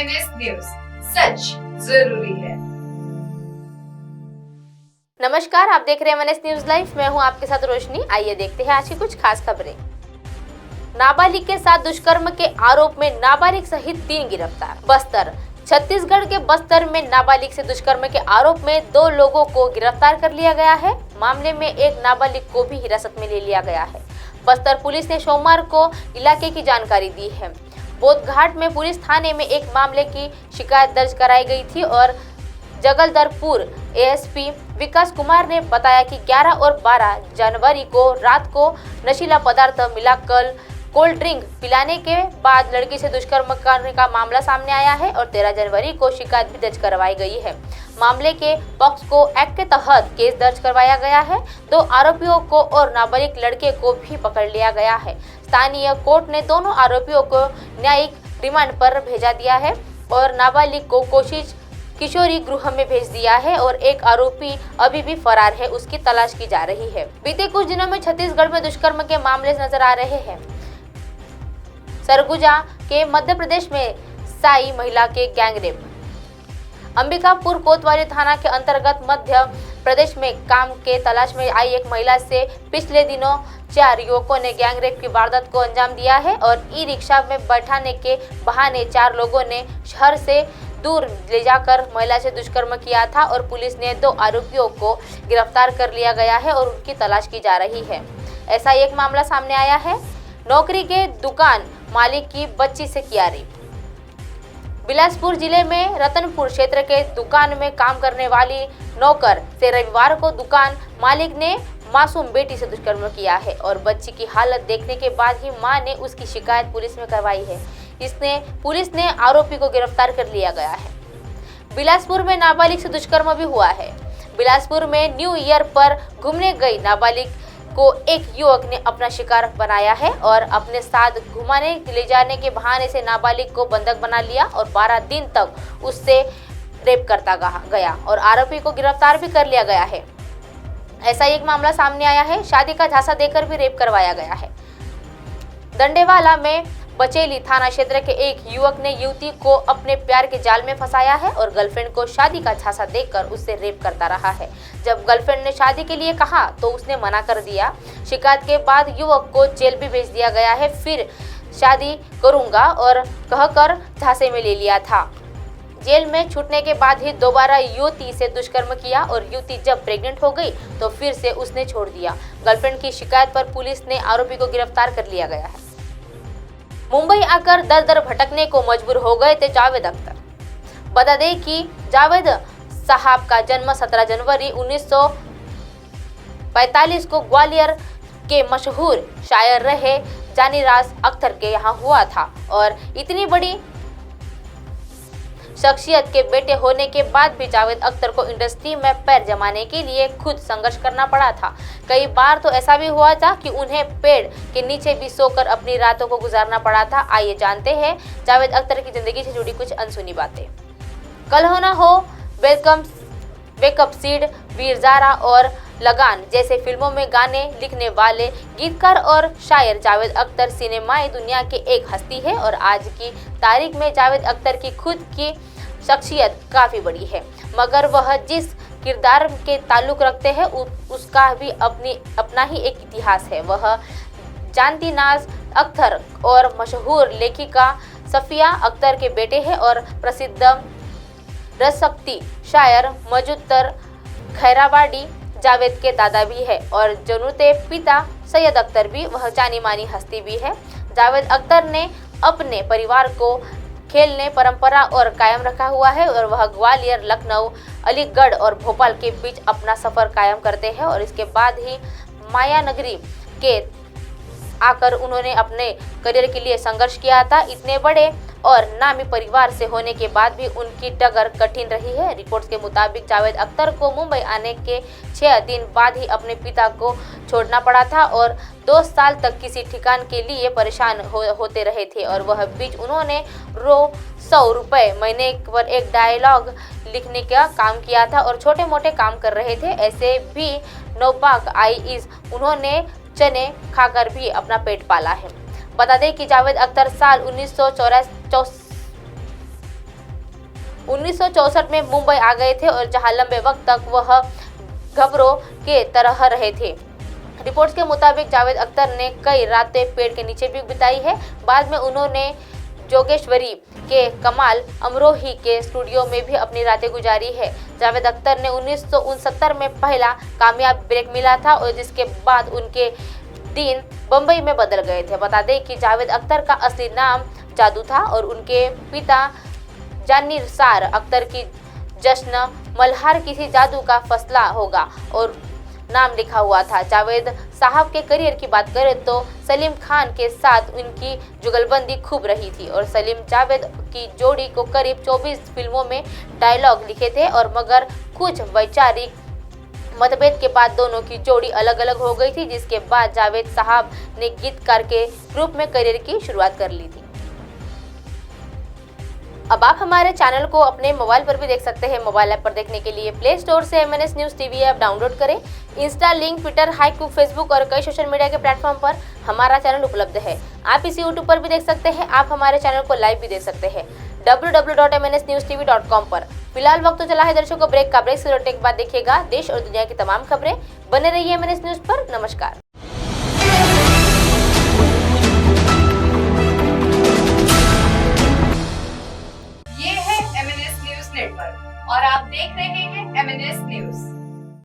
MNS news, सच जरूरी है। नमस्कार, आप देख रहे हैं एमएनएस न्यूज लाइव। मैं हूं आपके साथ रोशनी। आइए देखते हैं आज की कुछ खास खबरें। नाबालिग के साथ दुष्कर्म के आरोप में नाबालिग सहित 3 गिरफ्तार। बस्तर, छत्तीसगढ़ के बस्तर में नाबालिग से दुष्कर्म के आरोप में 2 लोगों को गिरफ्तार कर लिया गया है। मामले में एक नाबालिग को भी हिरासत में ले लिया गया है। बस्तर पुलिस ने सोमवार को इलाके की जानकारी दी है। बोधघाट में पुलिस थाने में एक मामले की शिकायत दर्ज कराई गई थी और जगदलपुर एएसपी विकास कुमार ने बताया कि 11 और 12 जनवरी को रात को नशीला पदार्थ मिलाकर कोल्ड ड्रिंक पिलाने के बाद लड़की से दुष्कर्म करने का मामला सामने आया है और 13 जनवरी को शिकायत भी दर्ज करवाई गई है। मामले के पॉक्सो एक्ट के तहत केस दर्ज करवाया गया है। 2 आरोपियों को और नाबालिग लड़के को भी पकड़ लिया गया है। स्थानीय कोर्ट ने दोनों आरोपियों को न्यायिक रिमांड पर भेजा दिया है और नाबालिग को किशोरी गृह में भेज दिया है और एक आरोपी अभी भी फरार है, उसकी तलाश की जा रही है। बीते कुछ दिनों में छत्तीसगढ़ में दुष्कर्म के मामले नजर आ रहे हैं। सरगुजा के मध्य प्रदेश में साई महिला के गैंगरेप। अंबिकापुर कोतवाली थाना के अंतर्गत मध्य प्रदेश में काम के तलाश में आई एक महिला से पिछले दिनों 4 युवकों ने गैंगरेप की वारदात को अंजाम दिया है और ई-रिक्शा में बैठाने के बहाने 4 लोगों ने शहर से दूर ले जाकर महिला से दुष्कर्म किया था और पुलिस ने 2 आरोपियों को गिरफ्तार कर लिया गया है और उनकी तलाश की जा रही है। ऐसा एक मामला सामने आया है। नौकरी के दुकान मालिक की बच्ची से किया रेप। बिलासपुर जिले में रतनपुर क्षेत्र के दुकान में काम करने वाली नौकर से रविवार को दुकान मालिक ने मासूम बेटी से दुष्कर्म किया है और बच्ची की हालत देखने के बाद ही मां ने उसकी शिकायत पुलिस में करवाई है। पुलिस ने आरोपी को गिरफ्तार कर लिया गया है। बिलासपुर में नाबालिग से दुष्कर्म भी हुआ है। बिलासपुर में न्यू ईयर पर घूमने गई नाबालिग को एक युवक ने अपना शिकार बनाया है और अपने साथ घुमाने ले जाने के बहाने से नाबालिग को बंधक बना लिया और 12 दिन तक उससे रेप करता गया और आरोपी को गिरफ्तार भी कर लिया गया है। ऐसा एक मामला सामने आया है। शादी का झांसा देकर भी रेप करवाया गया है। दंडेवाला में बचेली थाना क्षेत्र के एक युवक ने युवती को अपने प्यार के जाल में फंसाया है और गर्लफ्रेंड को शादी का झांसा देकर उससे रेप करता रहा है। जब गर्लफ्रेंड ने शादी के लिए कहा तो उसने मना कर दिया। शिकायत के बाद युवक को जेल भी भेज दिया गया है। फिर शादी करूंगा और कहकर झांसे में ले लिया था। जेल में छूटने के बाद ही दोबारा युवती से दुष्कर्म किया और युवती जब प्रेग्नेंट हो गई तो फिर से उसने छोड़ दिया। गर्लफ्रेंड की शिकायत पर पुलिस ने आरोपी को गिरफ्तार कर लिया गया है। मुंबई आकर दर दर भटकने को मजबूर हो गए थे जावेद अख्तर। बता दें कि जावेद साहब का जन्म 17 जनवरी 1945 को ग्वालियर के मशहूर शायर रहे जानीराज अख्तर के यहाँ हुआ था और इतनी बड़ी शख्सियत के बेटे होने के बाद भी जावेद अख्तर को इंडस्ट्री में पैर जमाने के लिए खुद संघर्ष करना पड़ा था। कई बार तो ऐसा भी हुआ था कि उन्हें पेड़ के नीचे भी सोकर अपनी रातों को गुजारना पड़ा था। आइए जानते हैं जावेद अख्तर की जिंदगी से जुड़ी कुछ अनसुनी बातें। कल हो ना हो, वेकअप सीड, वीर ज़ारा और लगान जैसे फिल्मों में गाने लिखने वाले गीतकार और शायर जावेद अख्तर सिनेमाई दुनिया के एक हस्ती है और आज की तारीख में जावेद अख्तर की खुद की शख्सियत काफ़ी बड़ी है, मगर वह जिस किरदार के ताल्लुक़ रखते हैं उसका भी अपना ही एक इतिहास है। वह जानती नाज अख्तर और मशहूर लेखिका सफ़िया अख्तर के बेटे हैं और प्रसिद्ध रसशक्ति शायर मजुत्तर खैराबाड़ी जावेद के दादा भी है और जनुते पिता सैयद अख्तर भी वह जानी मानी हस्ती भी है। जावेद अख्तर ने अपने परिवार को खेलने परंपरा और कायम रखा हुआ है और वह ग्वालियर, लखनऊ, अलीगढ़ और भोपाल के बीच अपना सफ़र कायम करते हैं और इसके बाद ही माया नगरी के आकर उन्होंने अपने करियर के लिए संघर्ष किया था। इतने बड़े और नामी परिवार से होने के बाद भी उनकी डगर कठिन रही है। रिपोर्ट्स के मुताबिक जावेद अख्तर को मुंबई आने के 6 दिन बाद ही अपने पिता को छोड़ना पड़ा था और 2 साल तक किसी ठिकान के लिए परेशान होते रहे थे और वह बीच उन्होंने 100 रुपये महीने पर एक डायलॉग लिखने का काम किया था और छोटे मोटे काम कर रहे थे। ऐसे भी नौपाक उन्होंने चने खाकर भी अपना पेट पाला है। बता दें कि जावेद अख्तर साल 1964 में मुंबई आ गए थे और जहां लंबे वक्त तक वह घबरों के तरह रहे थे। रिपोर्ट्स के मुताबिक जावेद अख्तर ने कई रातें पेड़ के नीचे भी बिताई है। बाद में उन्होंने जोगेश्वरी के कमाल अमरोही के स्टूडियो में भी अपनी रातें गुजारी है। जावेद अख्तर ने 1969 में पहला कामयाब ब्रेक मिला था और जिसके बाद उनके दिन बम्बई में बदल गए थे। बता दें कि जावेद अख्तर का असली नाम जादू था और उनके पिता जानिसार अख्तर की जश्न मल्हार किसी जादू का फैसला होगा और नाम लिखा हुआ था। जावेद साहब के करियर की बात करें तो सलीम खान के साथ उनकी जुगलबंदी खूब रही थी और सलीम जावेद की जोड़ी को करीब 24 फिल्मों में डायलॉग लिखे थे और मगर कुछ वैचारिक मतभेद के बाद दोनों की जोड़ी अलग अलग हो गई थी, जिसके बाद जावेद साहब ने गीतकार के रूप में करियर की शुरुआत कर ली थी। अब आप हमारे चैनल को अपने मोबाइल पर भी देख सकते हैं। मोबाइल ऐप पर देखने के लिए प्ले स्टोर से MNS news TV app download करें। Insta, link, Twitter, Haiku, Facebook और कई सोशल मीडिया के प्लेटफॉर्म पर हमारा चैनल उपलब्ध है। आप इसे यूट्यूब पर भी देख सकते हैं। आप हमारे चैनल को लाइव भी देख सकते हैं www.mnsnewstv.com पर। फिलहाल वक्त तो चला है दर्शकों ब्रेक का। ब्रेक से लौटने के बाद देखिएगा देश और दुनिया की तमाम खबरें। बने रहिए MNS न्यूज़ पर। नमस्कार। ये है MNS न्यूज नेटवर्क और आप देख रहे हैं